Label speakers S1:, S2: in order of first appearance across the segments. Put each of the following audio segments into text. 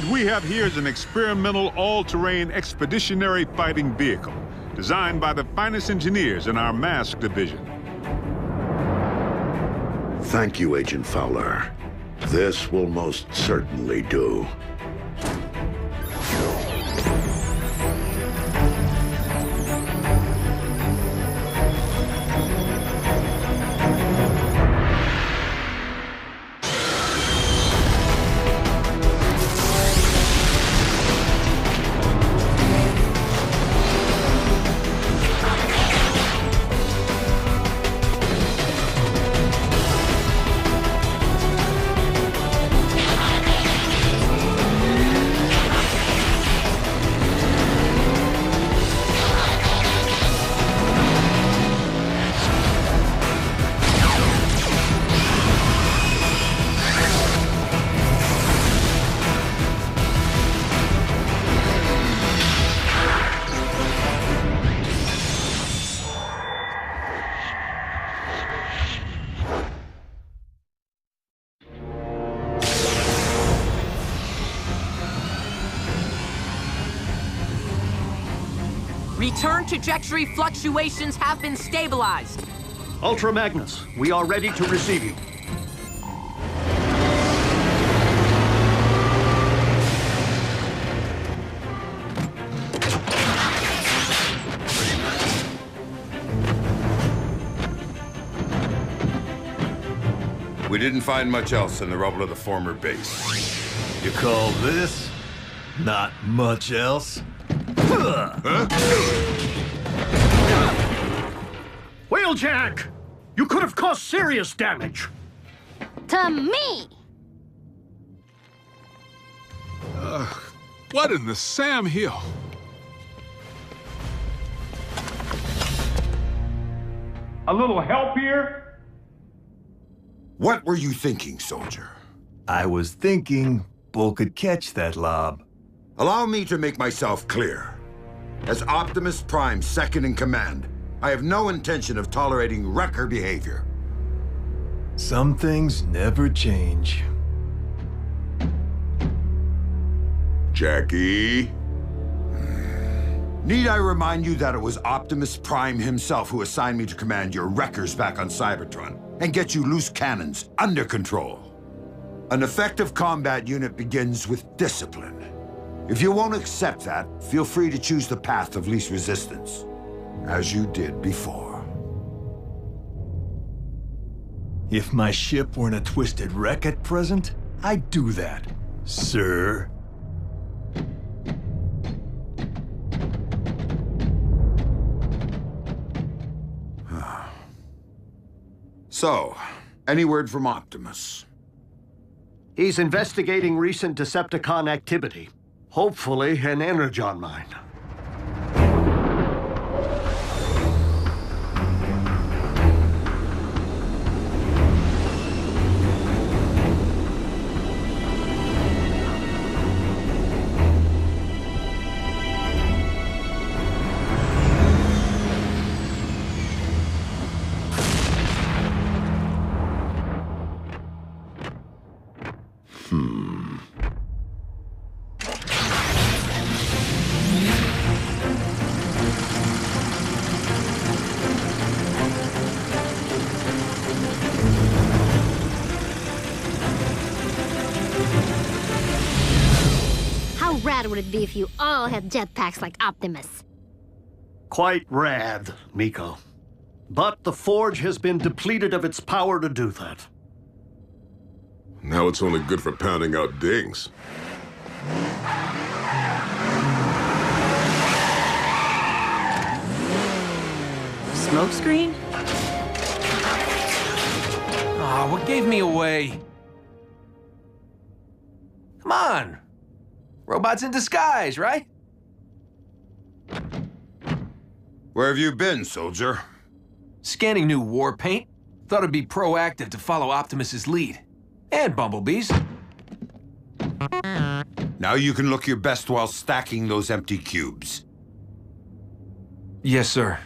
S1: What we have here is an experimental all-terrain expeditionary fighting vehicle designed by the finest engineers in our mask division.
S2: Thank you, Agent Fowler. This will most certainly do.
S3: Return trajectory fluctuations have been stabilized.
S4: Ultra Magnus, we are ready to receive you.
S5: We didn't find much else in the rubble of the former base.
S6: You call this not much else?
S5: Huh?
S4: Wheeljack! You could have caused serious damage.
S7: To me!
S1: What in the Sam Hill? A little help here?
S5: What were you thinking, soldier?
S6: I was thinking Bull could catch that lob.
S5: Allow me to make myself clear. As Optimus Prime's second in command, I have no intention of tolerating wrecker behavior.
S6: Some things never change.
S5: Jackie? Need I remind you that it was Optimus Prime himself who assigned me to command your wreckers back on Cybertron and get you loose cannons under control? An effective combat unit begins with discipline. If you won't accept that, feel free to choose the path of least resistance, as you did before.
S6: If my ship weren't a twisted wreck at present, I'd do that, sir.
S5: So, any word from Optimus?
S4: He's investigating recent Decepticon activity. Hopefully, an Energon mine.
S7: How rad would it be if you all had jetpacks like Optimus?
S4: Quite rad, Miko. But the Forge has been depleted of its power to do that.
S8: Now it's only good for pounding out dings.
S3: Smokescreen?
S9: Aw, what gave me away? Come on! Robots in disguise, right?
S5: Where have you been, soldier?
S9: Scanning new war paint. Thought it'd be proactive to follow Optimus's lead. And Bumblebee's.
S5: Now you can look your best while stacking those empty cubes.
S9: Yes, sir.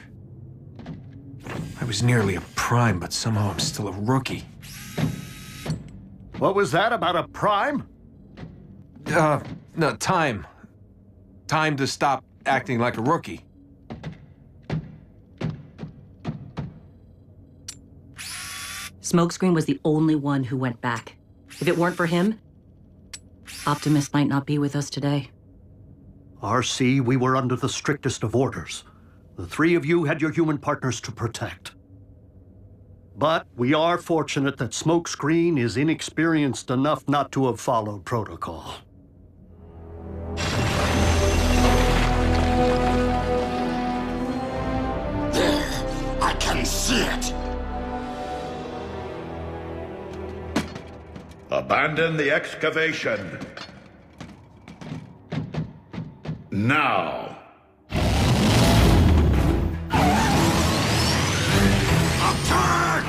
S9: I was nearly a prime, but somehow I'm still a rookie.
S4: What was that about a prime?
S9: No, time. Time to stop acting like a rookie.
S10: Smokescreen was the only one who went back. If it weren't for him, Optimus might not be with us today.
S4: RC, we were under the strictest of orders. The three of you had your human partners to protect. But we are fortunate that Smokescreen is inexperienced enough not to have followed protocol.
S11: There! I can see it!
S2: Abandon the excavation. Now.
S11: Attack!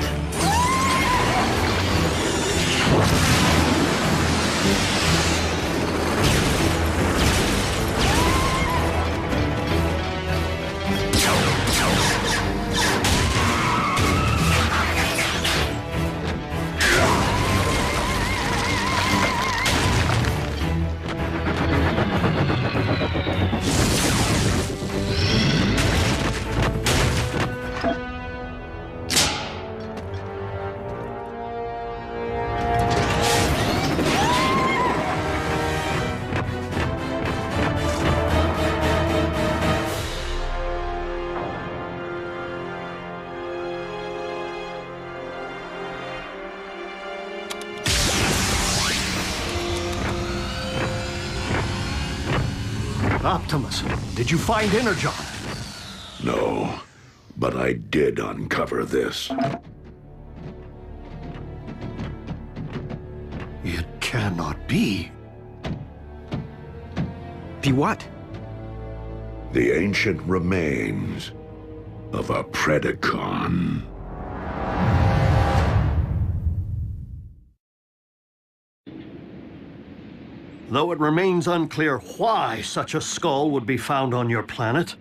S4: Optimus, did you find Energon?
S2: No, but I did uncover this.
S4: It cannot be.
S9: The what?
S2: The ancient remains of a Predacon.
S4: Though it remains unclear why such a skull would be found on your planet,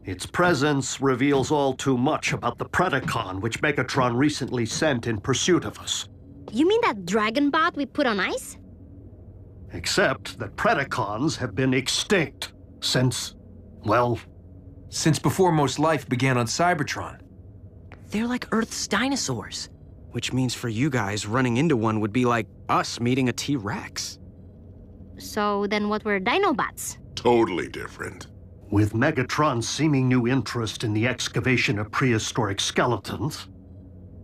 S4: its presence reveals all too much about the Predacon which Megatron recently sent in pursuit of us.
S7: You mean that dragon bot we put on ice?
S4: Except that Predacons have been extinct since, well...
S9: Since before most life began on Cybertron.
S12: They're like Earth's dinosaurs. Which means for you guys, running into one would be like us meeting a T-Rex.
S7: So then what were Dinobots?
S8: Totally different.
S4: With Megatron's seeming new interest in the excavation of prehistoric skeletons,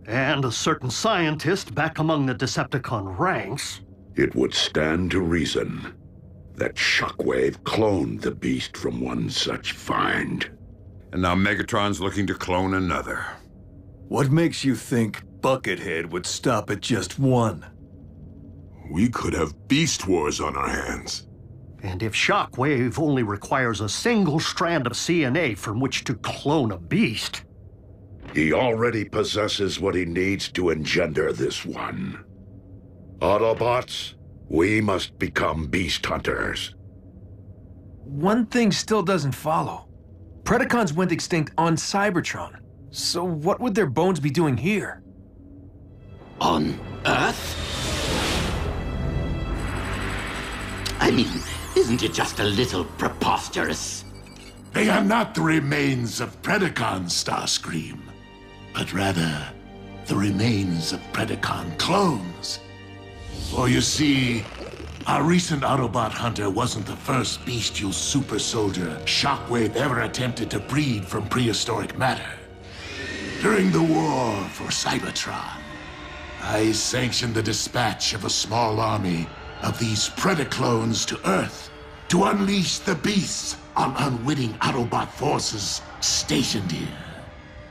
S4: and a certain scientist back among the Decepticon ranks...
S2: It would stand to reason that Shockwave cloned the beast from one such find.
S5: And now Megatron's looking to clone another.
S6: What makes you think Buckethead would stop at just one?
S8: We could have Beast Wars on our hands.
S4: And if Shockwave only requires a single strand of CNA from which to clone a beast...
S2: He already possesses what he needs to engender this one. Autobots, we must become beast hunters.
S9: One thing still doesn't follow. Predacons went extinct on Cybertron. So what would their bones be doing here?
S11: On Earth? I mean, isn't it just a little preposterous?
S13: They are not the remains of Predacon, Starscream, but rather the remains of Predacon clones. For you see, our recent Autobot hunter wasn't the first bestial super soldier Shockwave ever attempted to breed from prehistoric matter. During the war for Cybertron, I sanctioned the dispatch of a small army of these Predaclones to Earth to unleash the beasts on unwitting Autobot forces stationed here.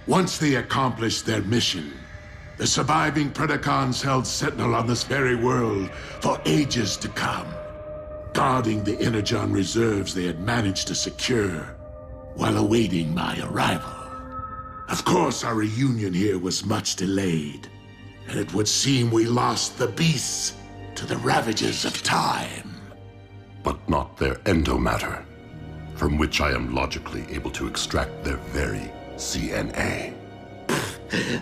S13: Once they accomplished their mission, the surviving Predacons held sentinel on this very world for ages to come, guarding the Energon reserves they had managed to secure while awaiting my arrival. Of course, our reunion here was much delayed, and it would seem we lost the beasts to the ravages of time.
S14: But not their endomatter, from which I am logically able to extract their very CNA.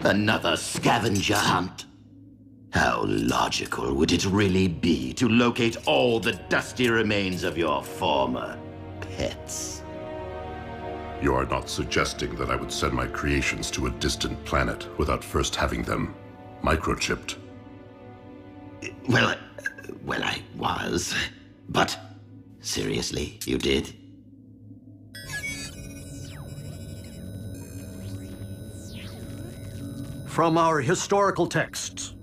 S11: Another scavenger hunt. How logical would it really be to locate all the dusty remains of your former pets?
S14: You are not suggesting that I would send my creations to a distant planet without first having them microchipped?
S11: Well, I was. But seriously, you did?
S4: From our historical texts.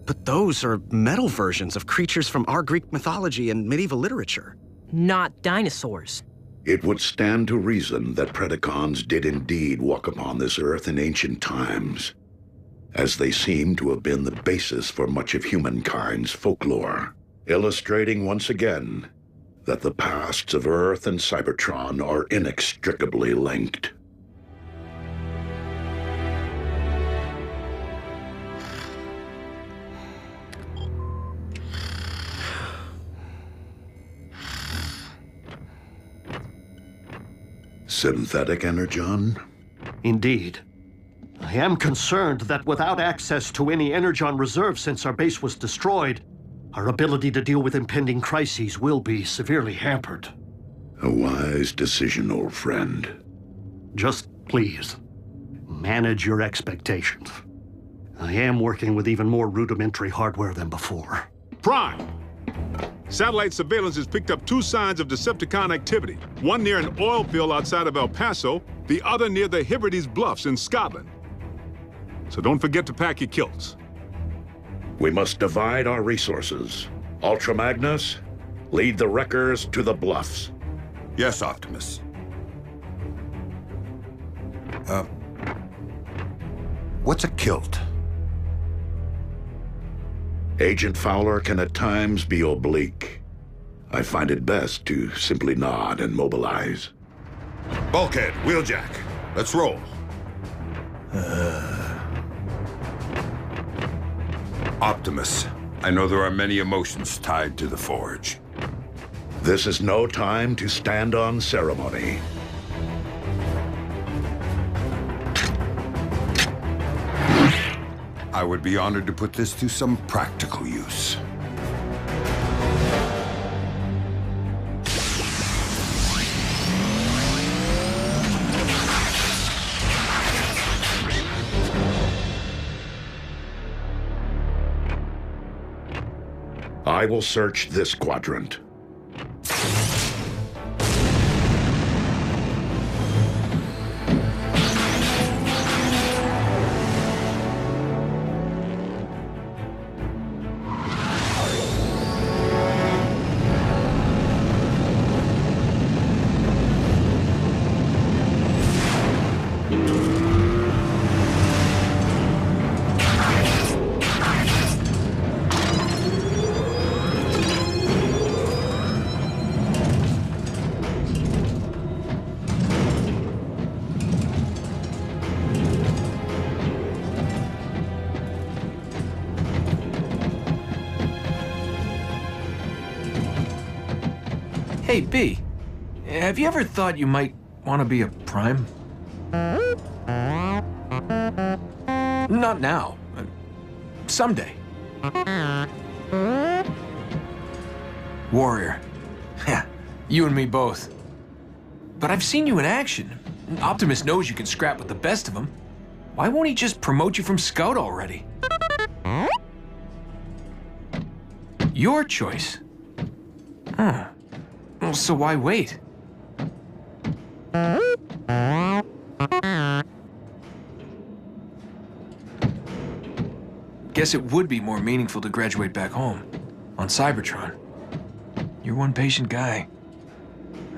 S12: But those are metal versions of creatures from our Greek mythology and medieval literature.
S3: Not dinosaurs.
S2: It would stand to reason that Predacons did indeed walk upon this earth in ancient times, as they seem to have been the basis for much of humankind's folklore, illustrating once again that the pasts of Earth and Cybertron are inextricably linked. Synthetic energon?
S4: Indeed. I am concerned that without access to any energon reserves since our base was destroyed, our ability to deal with impending crises will be severely hampered.
S2: A wise decision, old friend.
S4: Just please, manage your expectations. I am working with even more rudimentary hardware than before.
S1: Prime! Satellite surveillance has picked up 2 signs of Decepticon activity. One near an oil field outside of El Paso, the other near the Hebrides Bluffs in Scotland. So don't forget to pack your kilts.
S2: We must divide our resources. Ultra Magnus, lead the wreckers to the bluffs.
S5: Yes, Optimus. What's a kilt?
S2: Agent Fowler can at times be oblique. I find it best to simply nod and mobilize.
S5: Bulkhead, Wheeljack, let's roll. Optimus, I know there are many emotions tied to the Forge.
S2: This is no time to stand on ceremony.
S5: I would be honored to put this to some practical use.
S2: I will search this quadrant.
S9: Hey, B, have you ever thought you might want to be a Prime? Not now. Someday. Warrior. Yeah, you and me both. But I've seen you in action. Optimus knows you can scrap with the best of them. Why won't he just promote you from Scout already? Your choice. Huh. Well, so why wait? Guess it would be more meaningful to graduate back home, on Cybertron. You're one patient guy.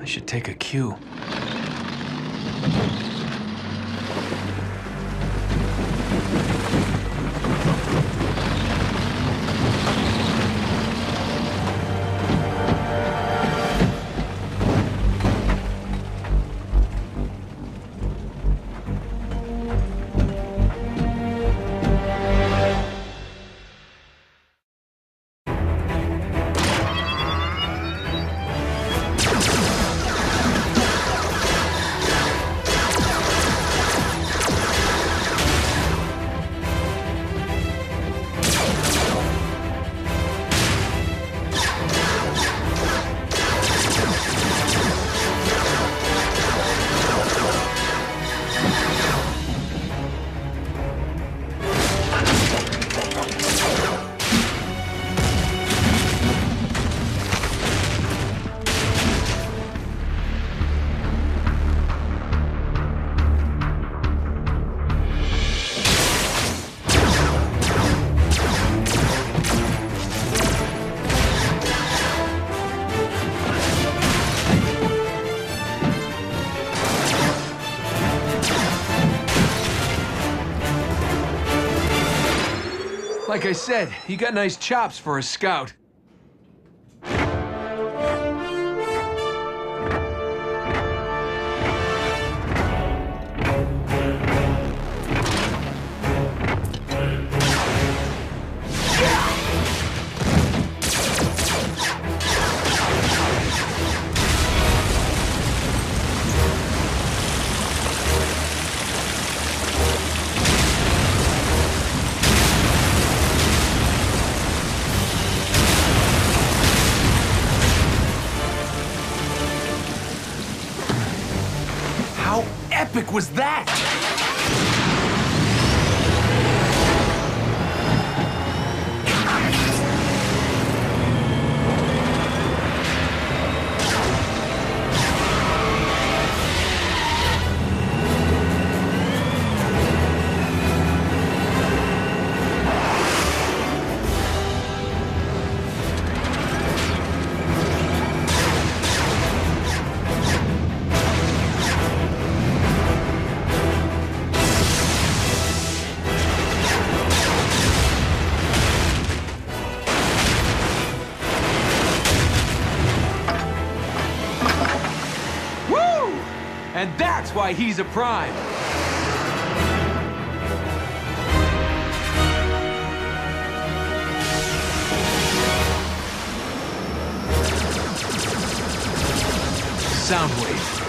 S9: I should take a cue. Like I said, you got nice chops for a scout. How epic was that? And that's why he's a prime. Soundwave.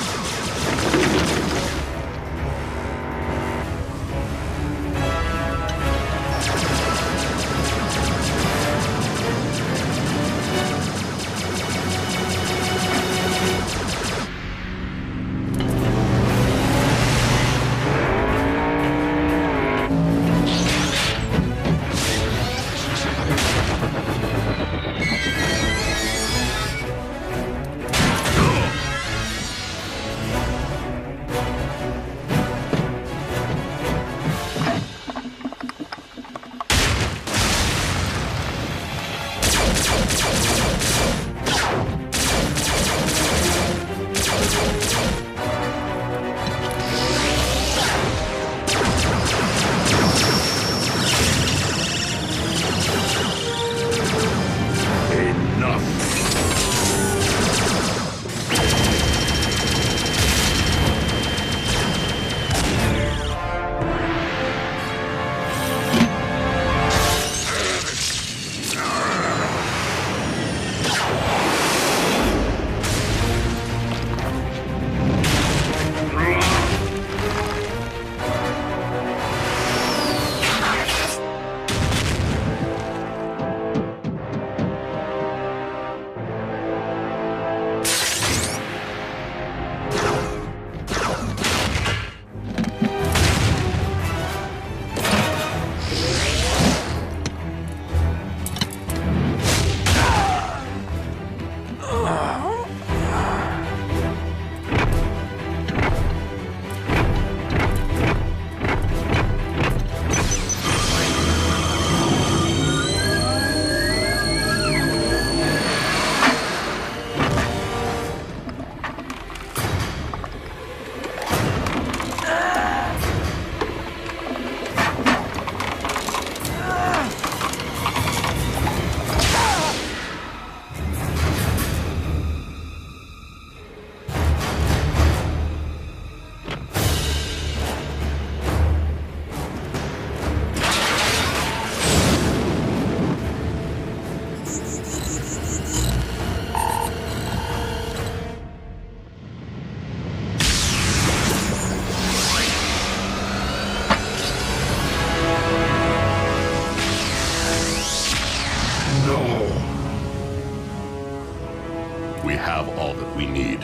S14: We have all that we need.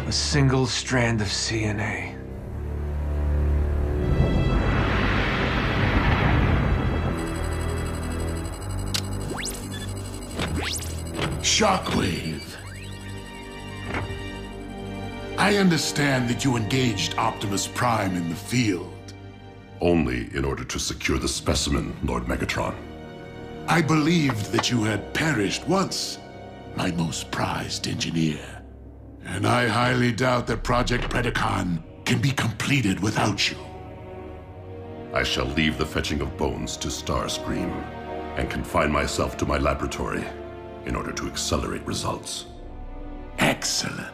S9: A single strand of CNA.
S13: Shockwave. I understand that you engaged Optimus Prime in the field.
S14: Only in order to secure the specimen, Lord Megatron.
S13: I believed that you had perished once, my most prized engineer. And I highly doubt that Project Predacon can be completed without you.
S14: I shall leave the fetching of bones to Starscream and confine myself to my laboratory in order to accelerate results.
S13: Excellent.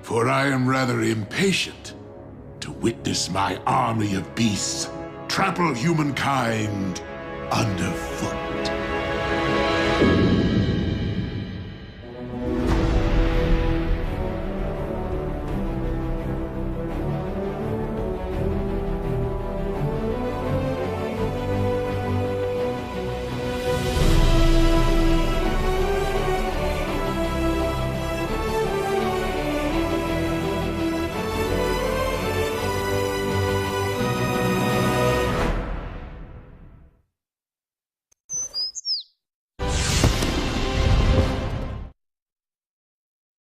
S13: For I am rather impatient to witness my army of beasts trample humankind underfoot.